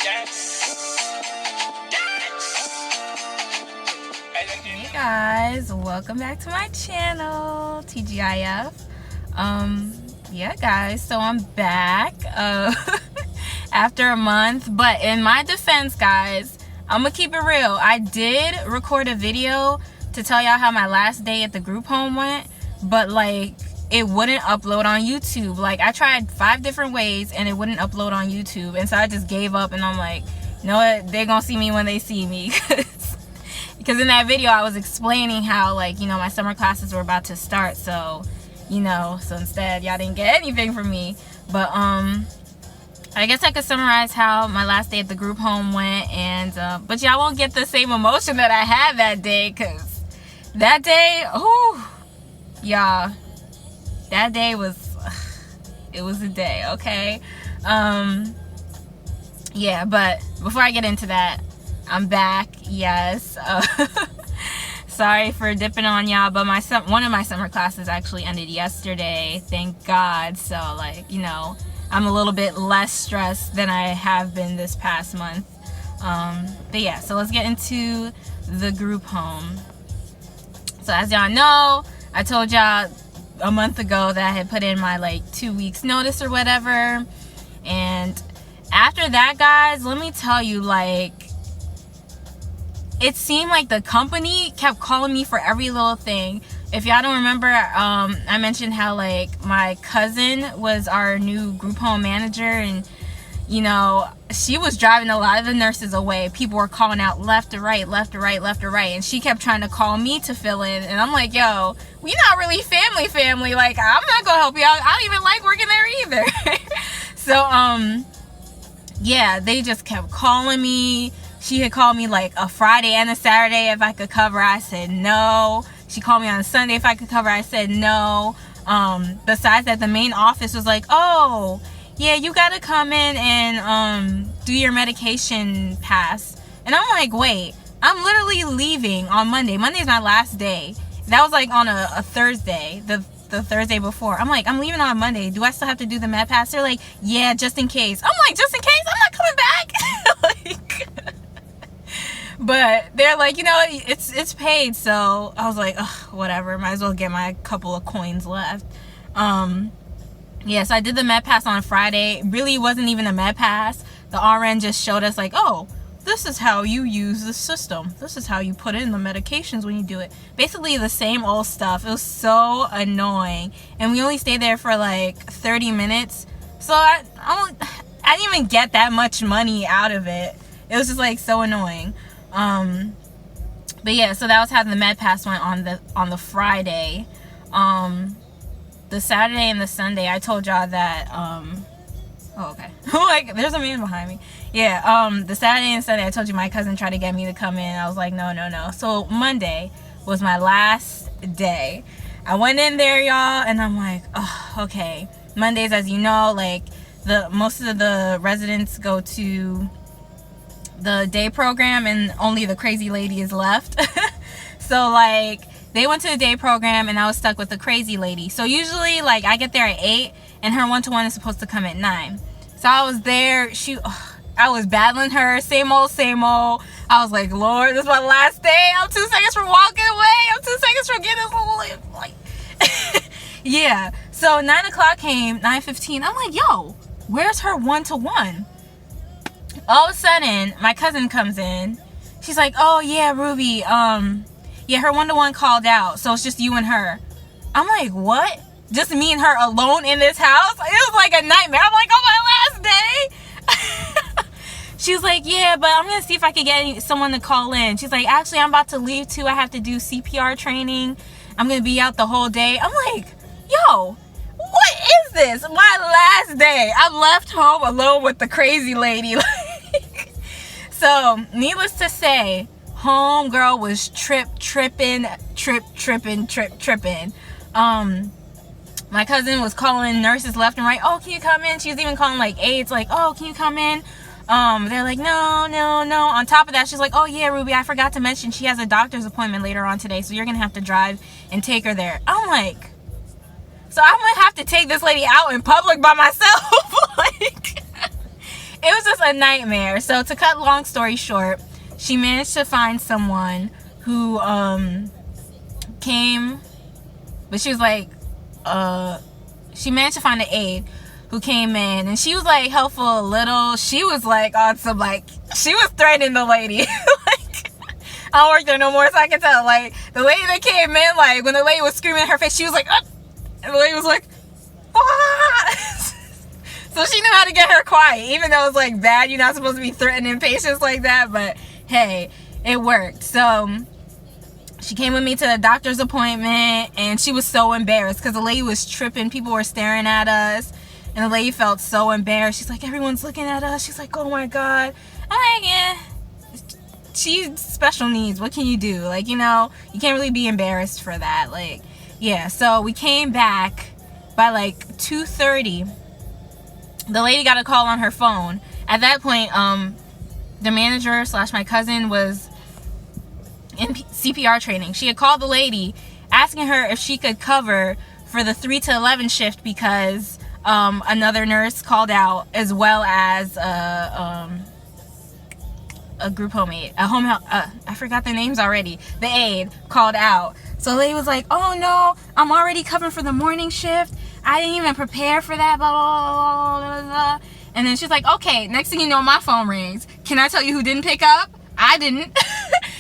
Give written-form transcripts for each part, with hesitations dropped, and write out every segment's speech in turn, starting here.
Hey guys, welcome back to my channel, TGIF. Yeah guys, so I'm back after a month, but in my defense guys, I'm gonna keep it real. I did record a video to tell y'all how my last day at the group home went, but like it wouldn't upload on YouTube. Like I tried 5 different ways and it wouldn't upload on YouTube, and so I just gave up and I'm like, you know what, they're gonna see me when they see me. Because in that video I was explaining how, like, you know, my summer classes were about to start, so you know, so instead y'all didn't get anything from me. But I guess I could summarize how my last day at the group home went, and but y'all won't get the same emotion that I had that day, because that day, oh y'all, that day was it was a day, okay? Yeah, but before I get into that, I'm back, yes. Sorry for dipping on y'all, but one of my summer classes actually ended yesterday, thank God. So, like, you know, I'm a little bit less stressed than I have been this past month. But yeah, so let's get into the group home. So as y'all know, I told y'all a month ago that I had put in my like 2 weeks notice or whatever. And after that, guys, let me tell you, like, it seemed like the company kept calling me for every little thing. If y'all don't remember, I mentioned how, like, my cousin was our new group home manager, and, you know, she was driving a lot of the nurses away. People were calling out left to right, left to right, left to right, and she kept trying to call me to fill in, and I'm like, yo, we not really family. Like, I'm not gonna help you out. I don't even like working there either. So, yeah, they just kept calling me. She had called me like a Friday and a Saturday if I could cover. I said no. She called me on a Sunday if I could cover. I said no. Besides that, the main office was like, oh, yeah, you gotta come in and do your medication pass. And I'm like, wait, I'm literally leaving on Monday. Monday's my last day. That was like on a Thursday, the Thursday before. I'm like, I'm leaving on Monday. Do I still have to do the med pass? They're like, yeah, just in case. I'm like, just in case? I'm not coming back. Like, but they're like, you know, it's paid. So I was like, ugh, whatever, might as well get my couple of coins left. Yeah, so I did the med pass on Friday. It really wasn't even a med pass. The RN just showed us like, oh, this is how you use the system. This is how you put in the medications when you do it. Basically the same old stuff. It was so annoying. And we only stayed there for like 30 minutes. So I didn't even get that much money out of it. It was just like so annoying. But yeah, so that was how the med pass went on the Friday. The Saturday and the Sunday, I told y'all that, oh, okay. Like, there's a man behind me. Yeah, the Saturday and Sunday, I told you my cousin tried to get me to come in. I was like, no. So Monday was my last day. I went in there, y'all, and I'm like, oh, okay. Mondays, as you know, like, most of the residents go to the day program and only the crazy lady is left. So like they went to the day program and I was stuck with the crazy lady. So usually like I get there at 8 and her one-to-one is supposed to come at 9. So I was there, I was battling her, same old. I was like, Lord, this is my last day. I'm 2 seconds from walking away. I'm 2 seconds from getting this little, like yeah. So 9 o'clock came, 9:15. I'm like, yo, where's her one-to-one? All of a sudden, my cousin comes in. She's like, oh, yeah, Ruby, yeah, her one-to-one called out, so it's just you and her. I'm like, what? Just me and her alone in this house? It was like a nightmare. I'm like, oh, my last day? She was like, yeah, but I'm going to see if I can get someone to call in. She's like, actually, I'm about to leave, too. I have to do CPR training. I'm going to be out the whole day. I'm like, yo, what is this? My last day. I left home alone with the crazy lady. So, needless to say, homegirl was tripping. My cousin was calling nurses left and right. Oh, can you come in? She was even calling like aides, like, oh, can you come in? They're like, no. On top of that, she's like, oh yeah, Ruby, I forgot to mention she has a doctor's appointment later on today, so you're gonna have to drive and take her there. I'm like, so I'm gonna have to take this lady out in public by myself? Like, it was just a nightmare. So to cut long story short, she managed to find someone who came, but she was like, she managed to find an aide who came in, and she was like helpful a little. She was like on some, like, she was threatening the lady. Like, I don't work there no more, so I can tell. Like, the lady that came in, like, when the lady was screaming in her face, she was like, and the lady was like, ah! So she knew how to get her quiet, even though it's like bad. You're not supposed to be threatening patients like that, but hey, it worked. So she came with me to the doctor's appointment, and she was so embarrassed because the lady was tripping. People were staring at us, and the lady felt so embarrassed. She's like, everyone's looking at us. She's like, oh my God. I'm like, yeah, she's special needs. What can you do? Like, you know, you can't really be embarrassed for that. Like, yeah. So we came back by like 2:30. The lady got a call on her phone. At that point, the manager / my cousin was in CPR training. She had called the lady asking her if she could cover for the 3 to 11 shift because another nurse called out, as well as a group home aide, a home health, I forgot their names already. The aide called out. So the lady was like, oh no, I'm already covering for the morning shift. I didn't even prepare for that, blah, blah, blah, blah, blah. And then she's like, okay, next thing you know, my phone rings. Can I tell you who didn't pick up? I didn't.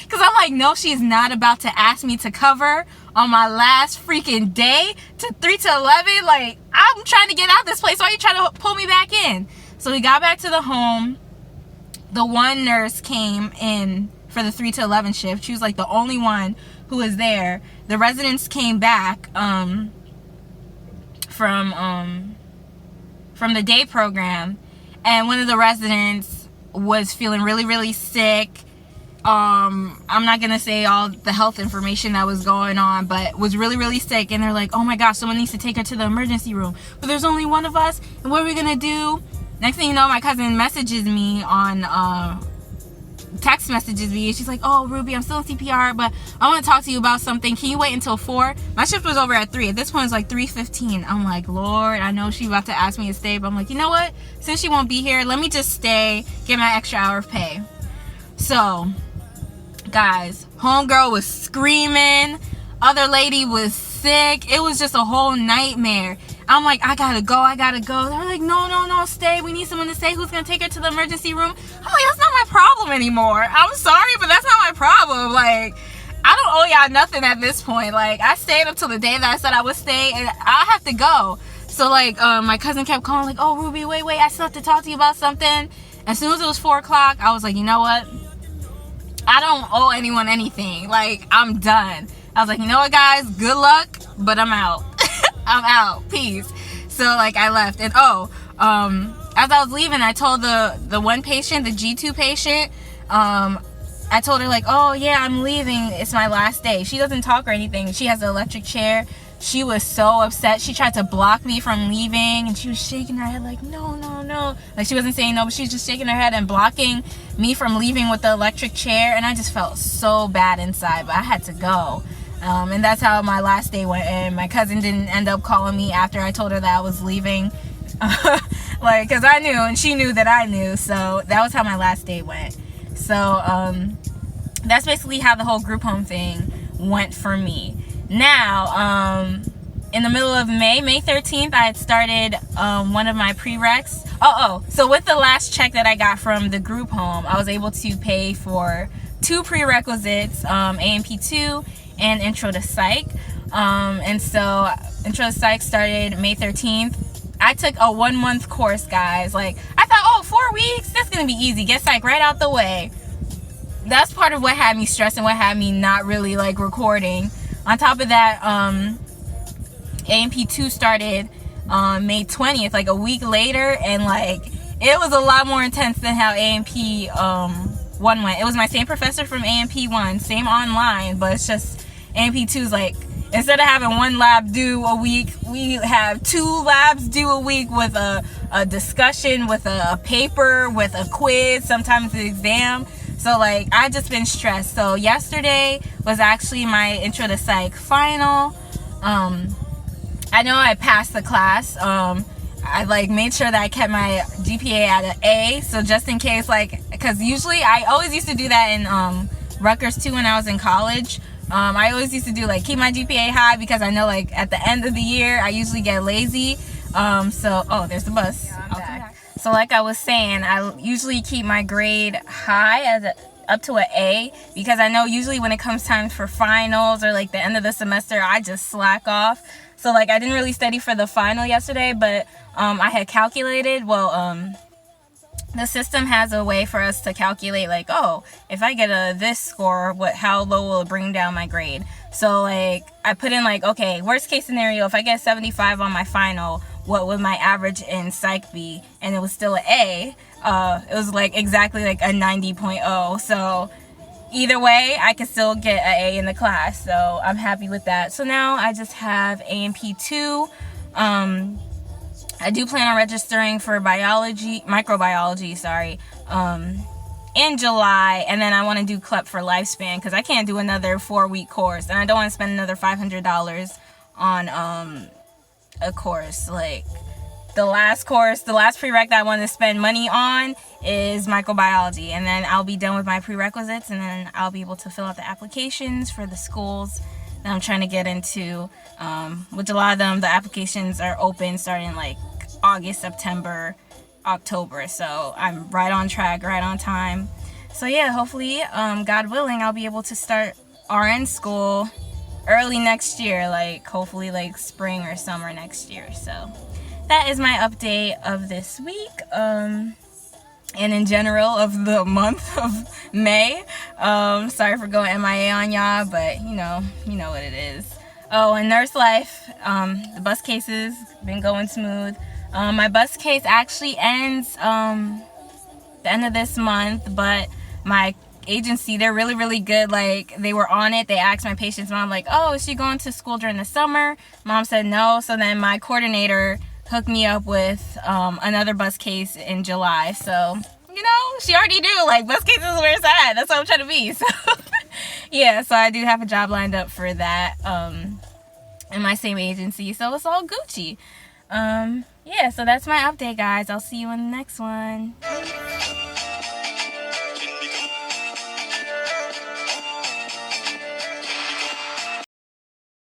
Because I'm like, no, she's not about to ask me to cover on my last freaking day to 3 to 11. Like, I'm trying to get out of this place. Why are you trying to pull me back in? So we got back to the home. The one nurse came in for the 3 to 11 shift. She was like the only one who was there. The residents came back from the day program, and one of the residents was feeling really, really sick. I'm not gonna say all the health information that was going on, but was really, really sick. And they're like, oh my gosh, someone needs to take her to the emergency room, but there's only one of us, and what are we gonna do? Next thing you know, my cousin messages me on text messages me. She's like, oh Ruby, I'm still in CPR, but I want to talk to you about something. Can you wait until 4? My shift was over at 3. At this point it's like 3:15. I'm like, Lord, I know she's about to ask me to stay, but I'm like, you know what, since she won't be here, let me just stay, get my extra hour of pay. So guys, homegirl was screaming, other lady was sick. It was just a whole nightmare. I'm like, I gotta go. They're like, no, stay. We need someone to stay. Who's gonna take her to the emergency room? I'm like, that's not my problem anymore. I'm sorry, but that's not my problem. Like, I don't owe y'all nothing at this point. Like, I stayed up till the day that I said I would stay, and I have to go. So like, my cousin kept calling, like, oh Ruby, wait, I still have to talk to you about something. As soon as it was 4 o'clock, I was like, you know what? I don't owe anyone anything. Like, I'm done. I was like, you know what, guys? Good luck, but I'm out. I'm out. Peace. So like, I left, and as I was leaving, I told the one patient, the G2 patient, I told her like, oh yeah, I'm leaving. It's my last day. She doesn't talk or anything. She has an electric chair. She was so upset. She tried to block me from leaving, and she was shaking her head like, no. Like, she wasn't saying no, but she was just shaking her head and blocking me from leaving with the electric chair. And I just felt so bad inside, but I had to go. And that's how my last day went. And my cousin didn't end up calling me after I told her that I was leaving. Like, because I knew, and she knew that I knew. So that was how my last day went. So that's basically how the whole group home thing went for me. Now, in the middle of May 13th, I had started one of my prereqs. So with the last check that I got from the group home, I was able to pay for 2 prerequisites, AMP2 and Intro to Psych. And so Intro to Psych started May 13th. I took a 1-month course, guys. Like, I thought, 4 weeks, that's gonna be easy. Get psych right out the way. That's part of what had me stressed and what had me not really like recording. On top of that, AMP2 started on May 20th, like a week later, and like, it was a lot more intense than how AMP1 went. It was my same professor from AMP1, same online, but it's just AMP2 is like, instead of having 1 lab due a week, we have 2 labs due a week with a discussion, with a paper, with a quiz, sometimes an exam. So like, I just been stressed. So yesterday was actually my Intro to Psych final. I know I passed the class. I like made sure that I kept my GPA at an A, so just in case, like, because usually I always used to do that in Rutgers too when I was in college. I always used to do like keep my GPA high because I know like at the end of the year I usually get lazy. So oh, there's the bus. Yeah, I'm back. So like I was saying, I usually keep my grade high as up to an A, because I know usually when it comes time for finals or like the end of the semester, I just slack off. So like I didn't really study for the final yesterday, but I had calculated, well, the system has a way for us to calculate like, oh, if I get a this score, how low will it bring down my grade? So like I put in like, okay, worst case scenario, if I get 75 on my final, what would my average in psych be? And it was still an A. It was like exactly like a 90.0. So either way, I could still get an A in the class. So I'm happy with that. So now I just have A&P2. I do plan on registering for microbiology, in July, and then I want to do CLEP for lifespan because I can't do another 4-week course, and I don't want to spend another $500 on a course. Like the last prereq that I want to spend money on is microbiology, and then I'll be done with my prerequisites, and then I'll be able to fill out the applications for the schools that I'm trying to get into. Which a lot of them, the applications are open starting like August, September, October. So I'm right on track, right on time. So yeah, hopefully, God willing, I'll be able to start RN school early next year, like hopefully like spring or summer next year. So that is my update of this week. And in general of the month of May. Sorry for going MIA on y'all, but you know what it is. Oh, and nurse life, the bus cases been going smooth. My bus case actually ends the end of this month, but my agency, they're really, really good. Like, they were on it. They asked my patient's mom, like, oh, is she going to school during the summer? Mom said no. So then my coordinator hooked me up with another bus case in July. So, she already knew, like, bus case is where it's at. That's what I'm trying to be. So, yeah, so I do have a job lined up for that in my same agency. So it's all Gucci. Yeah, so that's my update, guys. I'll see you in the next one.